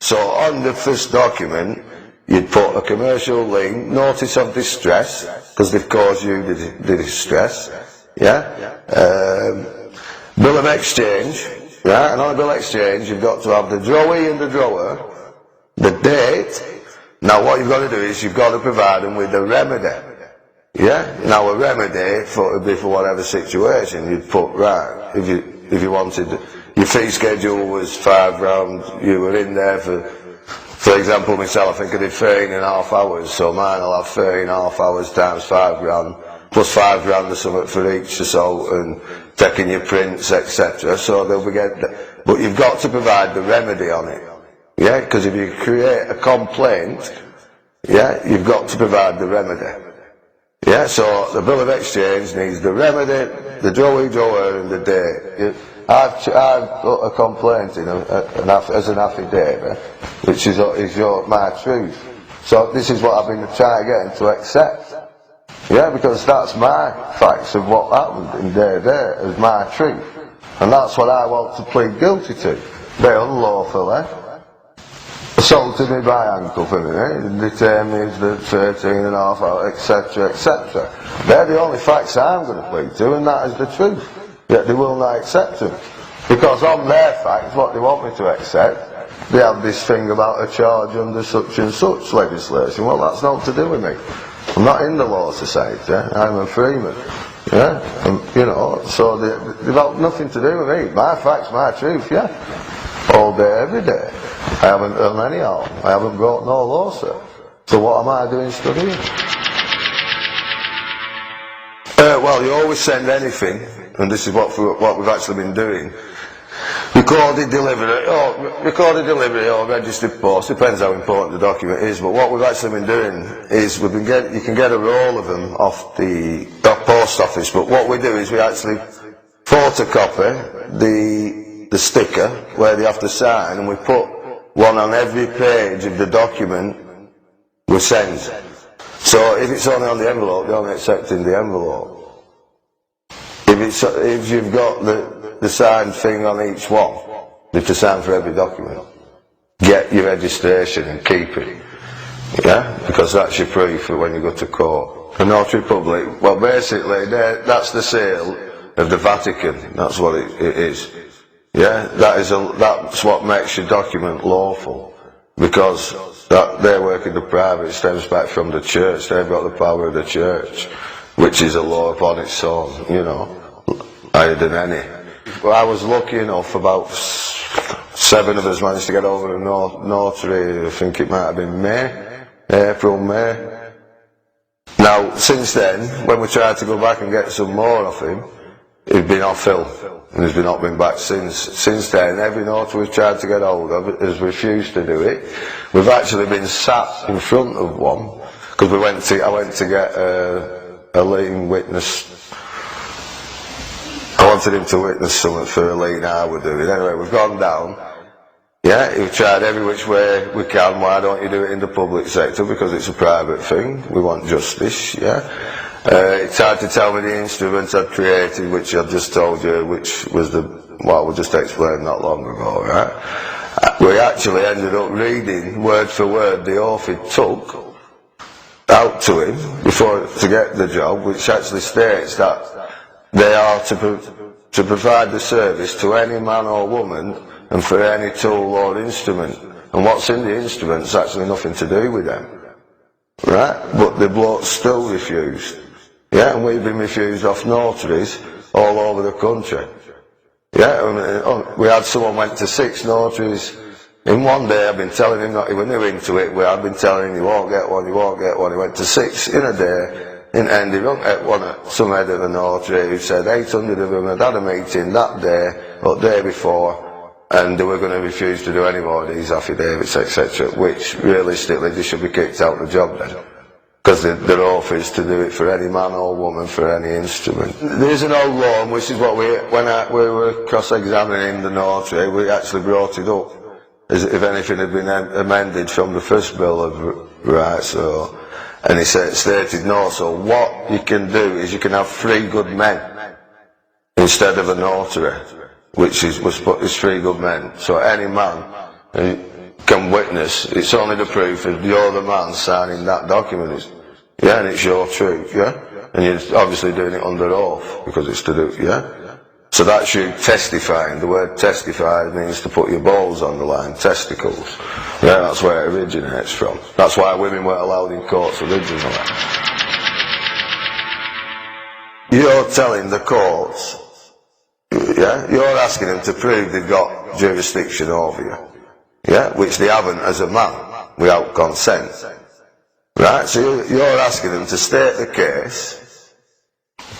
So on the first document, you'd put a commercial lien, notice of distress, because they've caused you the distress, yeah? Bill of exchange, right? And on a bill of exchange, you've got to have the drawee and the drawer, the date. Now what you've got to do is you've got to provide them with a remedy, yeah? Now a remedy would be for whatever situation. You'd put, right, if you wanted, your fee schedule was £5, you were in there for example, myself, I think I did 13.5 hours, so mine will have 13.5 hours times £5, plus £5 or something for each or so, and taking your prints, etc. So they'll be but you've got to provide the remedy on it, yeah? Because if you create a complaint, yeah, you've got to provide the remedy, yeah? So the bill of exchange needs the remedy, the drawee drawer, and the date. I've put a complaint in as an affidavit, which is my truth. So this is what I've been trying to get him to accept. Yeah, because that's my facts of what happened in there as my truth. And that's what I want to plead guilty to. They unlawfully assaulted me by handcuffing me, and detained me for 13.5 hours, etc., etc. They're the only facts I'm going to plead to, and that is the truth. Yet they will not accept them. Because on their facts, what they want me to accept, they have this thing about a charge under such and such legislation. Well, that's not to do with me. I'm not in the Law Society, I'm a freeman. Yeah? And, you know, so they've got nothing to do with me. My facts, my truth, yeah. All day, every day. I haven't done any harm. I haven't brought no lawsuit. So what am I doing studying? Well, you always send anything, and this is what we've actually been doing. Recorded delivery or registered post, depends how important the document is, but what we've actually been doing is you can get a roll of them off the post office, but what we do is we actually photocopy the sticker where they have to sign, and we put one on every page of the document we send. So if it's only on the envelope, they're only accepting the envelope. If you've got the signed thing on each one, you have to sign for every document. Get your registration and keep it, yeah, because that's your proof for when you go to court. A notary public, well, basically, that's the seal of the Vatican. That's what it is. Yeah, that's what makes your document lawful, because they work in the private. It stems back from the church. They've got the power of the church, which is a law upon its own, you know, higher than any. Well, I was lucky enough, about 7 of us managed to get over a notary. I think it might have been April, May. Now, since then, when we tried to go back and get some more of him, he'd been off ill, and he's not been back since. Since then, every notary we've tried to get hold of has refused to do it. We've actually been sat in front of one, because I went to get a lien witness. I wanted him to witness something for a lien I would do it. Anyway, we've gone down. Yeah, we've tried every which way we can. Why don't you do it in the public sector? Because it's a private thing. We want justice, yeah. He tried to tell me the instruments I'd created, which I've just told you, which was what we just explained not long ago, right? We actually ended up reading word for word the oath he took out to him to get the job, which actually states that they are to provide the service to any man or woman and for any tool or instrument. And what's in the instrument's actually nothing to do with them. Right? But the bloke still refused. Yeah, and we've been refused off notaries all over the country. Yeah, and we had someone went to 6 notaries in one day. I've been telling him that he was new into it. I've been telling him you won't get one, you won't get one. He went to 6 in a day. In the end, he rung at some head of the notary who said 800 of them had had a meeting that day, or the day before, and they were going to refuse to do any more of these affidavits, etc., which realistically they should be kicked out of the job then. Because their oath is to do it for any man or woman, for any instrument. There's an old law, which is what we were cross-examining the notary, we actually brought it up, as if anything had been amended from the first Bill of Rights, and he stated no. So what you can do is you can have 3 good men instead of a notary, which is 3 good men. So any man can witness. It's only the proof that you're the man signing that document. Yeah, and it's your truth, yeah? And you're obviously doing it under oath, because it's to do, yeah? So that's you testifying. The word testify means to put your balls on the line, testicles. Yeah, that's where it originates from. That's why women weren't allowed in courts originally. You're telling the courts, yeah, you're asking them to prove they've got jurisdiction over you, yeah, which they haven't as a man, without consent. Right, so you're asking them to state the case,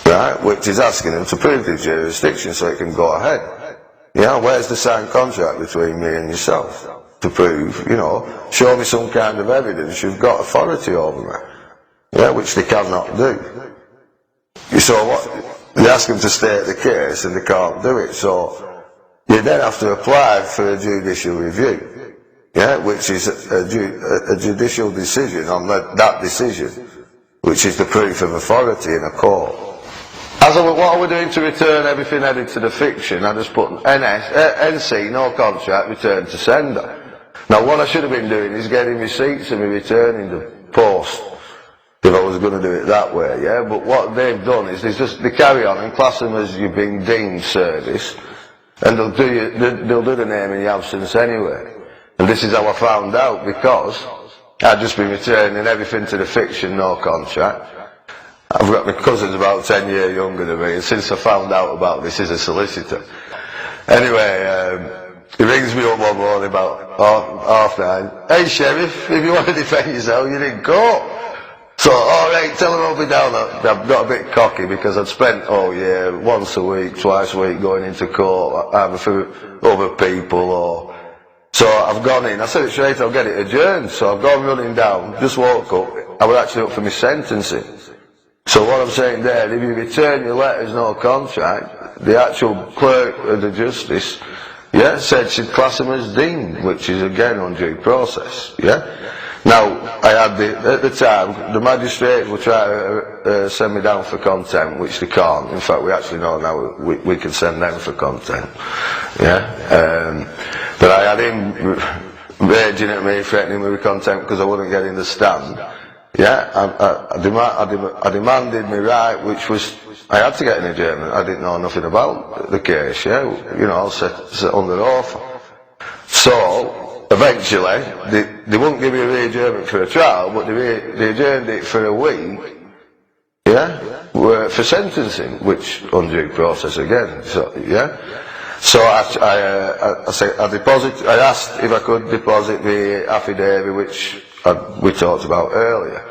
right, which is asking them to prove their jurisdiction so it can go ahead. Yeah, where's the signed contract between me and yourself? To prove, you know, show me some kind of evidence you've got authority over me. Yeah, which they cannot do. So what, they ask them to state the case and they can't do it, so you then have to apply for a judicial review, yeah, which is a judicial decision on that decision, which is the proof of authority in a court. What are we doing to return everything headed to the fiction? I just put NC, no contract, return to sender. Now what I should have been doing is getting receipts and me returning the post, if I was going to do it that way, yeah? But what they've done is they carry on and class them as you've been deemed service, and they'll do the name in the absence anyway. And this is how I found out, because I'd just been returning everything to the fiction, no contract. I've got my cousins about 10 years younger than me, and since I found out about this, he's a solicitor. Anyway, he rings me up one morning about 9:30. Hey Sheriff, if you want to defend yourself, you're in court. So, alright, tell him I'll be down. I've got a bit cocky because I'd spent all year, once a week, twice a week, going into court, either for other people or... So I've gone in, I said it straight, I'll get it adjourned. So I've gone running down, just woke up, I was actually up for my sentencing. So what I'm saying there, if you return your letters, no contract, the actual clerk of the justice, yeah, said she'd class them as deemed, which is again on due process, yeah. Now, at the time, the magistrate would try to send me down for contempt, which they can't. In fact, we actually know now we can send them for contempt, yeah. But I had him raging at me, threatening me with contempt because I wouldn't get in the stand. Yeah, I demanded my right, which was, I had to get an adjournment. I didn't know nothing about the case, yeah, you know, I was set under oath. So, eventually, they wouldn't give me a re-adjournment for a trial, but they adjourned it for a week, yeah, for sentencing, which undue process again, so, yeah. So I asked if I could deposit the affidavit, which we talked about earlier.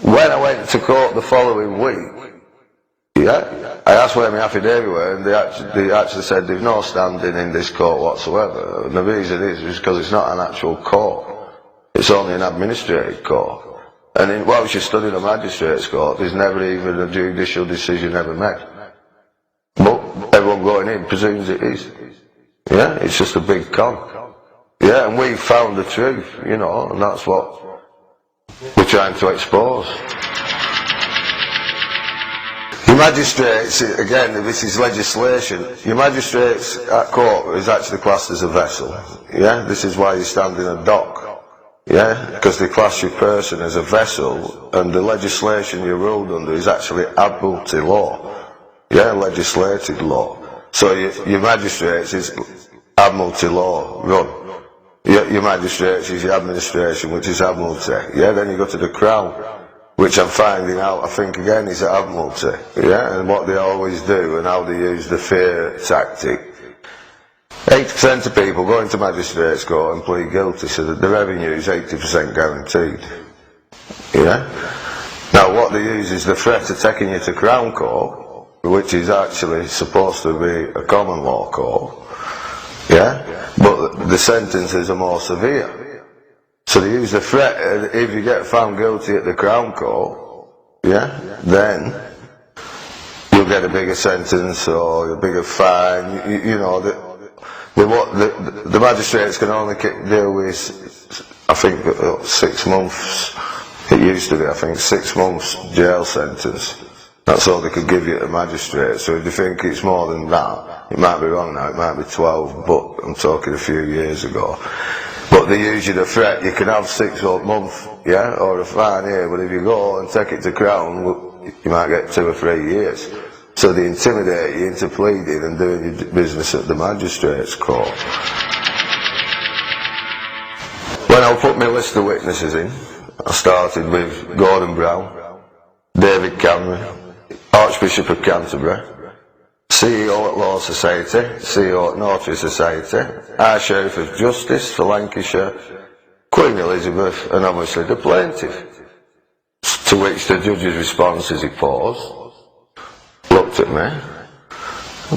When I went to court the following week, yeah, I asked where my affidavit were, and they actually said there's no standing in this court whatsoever. And the reason is because it's not an actual court. It's only an administrative court. And whilst you're studying a magistrate's court, there's never even a judicial decision ever made. But everyone going in presumes it is. Yeah, it's just a big con. Yeah, and we found the truth, you know, and that's what we're trying to expose. Your magistrates, again, this is legislation, your magistrates at court is actually classed as a vessel. Yeah, this is why you stand in a dock. Yeah, because they class your person as a vessel, and the legislation you're ruled under is actually admiralty law. Yeah, legislated law. So your magistrates is admiralty law run. Your magistrates is your administration, which is admiralty. Yeah, then you go to the crown, which I'm finding out, I think again, is admiralty. Yeah, and what they always do and how they use the fear tactic. 80% of people go into magistrates court and plead guilty, so that the revenue is 80% guaranteed. Yeah. Now what they use is the threat of taking you to Crown Court, which is actually supposed to be a common law court, yeah, but the sentences are more severe. So they use the threat, if you get found guilty at the Crown Court, yeah, then you'll get a bigger sentence or a bigger fine, you know, the magistrates can only deal with, I think, 6 months, it used to be, I think, 6 months jail sentence. That's all they could give you at a magistrate. So if you think it's more than that, it might be wrong now, it might be 12, but I'm talking a few years ago. But they use you the threat, you can have 6 months, yeah, or a fine here, but if you go and take it to Crown, you might get 2 or 3 years. So they intimidate you into pleading and doing your business at the magistrate's court. When I put my list of witnesses in, I started with Gordon Brown, David Cameron, Archbishop of Canterbury, CEO at Law Society, CEO at Notary Society, High Sheriff of Justice for Lancashire, Queen Elizabeth, and obviously the plaintiff. To which the judge's response is he paused, looked at me,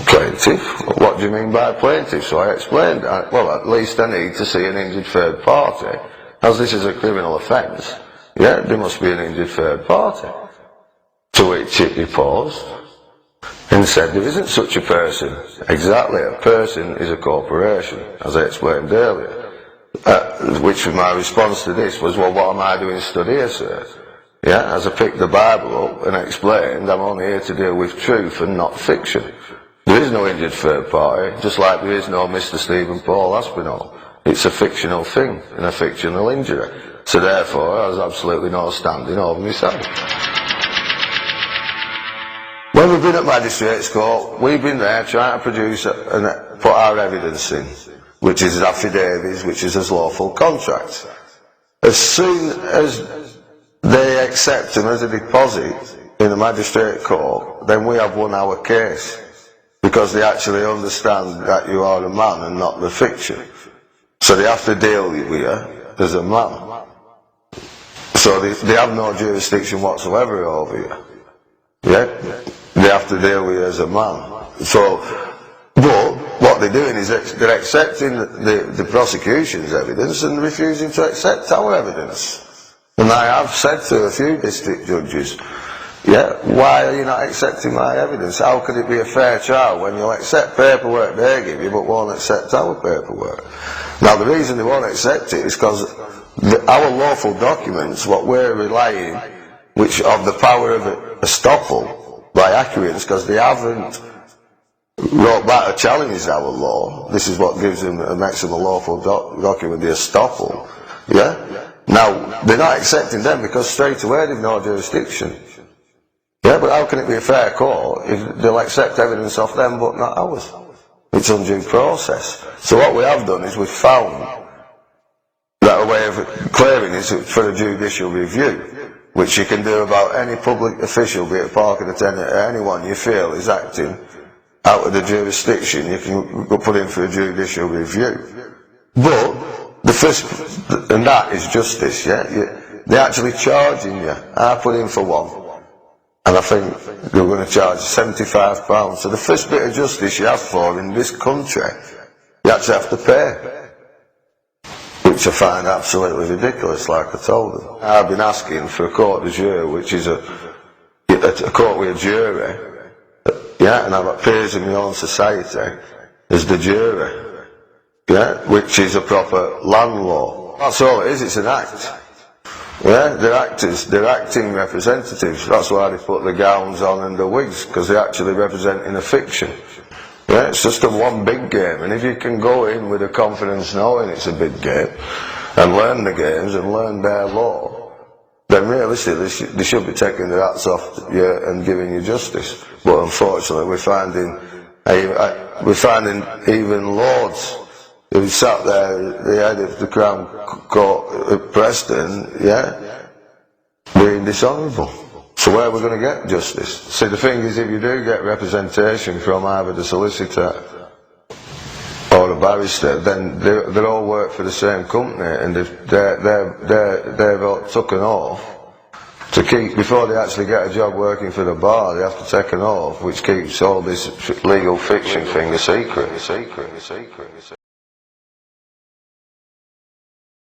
plaintiff? What do you mean by plaintiff? So I explained, well, at least I need to see an injured third party. As this is a criminal offence, yeah, there must be an injured third party. To which he paused and said, there isn't such a person. Exactly, a person is a corporation, as I explained earlier. Which was my response to this was, well, what am I doing stood here, sir? Yeah, as I picked the Bible up and explained, I'm only here to deal with truth and not fiction. There is no injured third party, just like there is no Mr. Stephen Paul Aspinall. It's a fictional thing and a fictional injury. So therefore, I was absolutely no standing over myself. When we've been at Magistrates Court, we've been there trying to produce and put our evidence in, which is affidavits, which is as lawful contracts. As soon as they accept them as a deposit in the Magistrate Court, then we have won our case, because they actually understand that you are a man and not the fiction. So they have to deal with you as a man. So they have no jurisdiction whatsoever over you. Yeah? They have to deal with you as a man. So, but what they're doing is they're accepting the prosecution's evidence and refusing to accept our evidence. And I have said to a few district judges, yeah, why are you not accepting my evidence? How could it be a fair trial when you'll accept paperwork they give you but won't accept our paperwork? Now the reason they won't accept it is because our lawful documents, what we're relying, which of the power of estoppel by accuracy, because they haven't wrote back to challenge our law. This is what gives them a maximum lawful document, the estoppel. Yeah? Now, they're not accepting them because straight away they've no jurisdiction. Yeah, but how can it be a fair court if they'll accept evidence off them but not ours? It's undue process. So what we have done is we've found that a way of clearing is for a judicial review, which you can do about any public official, be it parking attendant or anyone you feel is acting out of the jurisdiction. You can go put in for a judicial review. But the first, and that is justice, yeah? They're actually charging you. I put in for one, and I think they're going to charge £75. So the first bit of justice you have for in this country, you actually have to pay. Which I find absolutely ridiculous, like I told them. I've been asking for a court de jure, which is a court with a jury, yeah, and I've got peers in my own society as the jury, yeah, which is a proper land law. That's all it is, it's an act. Yeah, they're actors, they're acting representatives. That's why they put the gowns on and the wigs, because they're actually representing a fiction. Yeah, it's just a one big game, and if you can go in with a confidence knowing it's a big game, and learn the games and learn their law, then realistically they should be taking their hats off you and giving you justice. But unfortunately we're finding even lords who sat there, the head of the Crown Court at Preston, yeah, being dishonourable. So where are we going to get justice? See, the thing is, if you do get representation from either the solicitor or a barrister, then they all work for the same company, and they're all taken off to keep, before they actually get a job working for the bar, they have to take an oath, which keeps all this legal fiction thing a secret.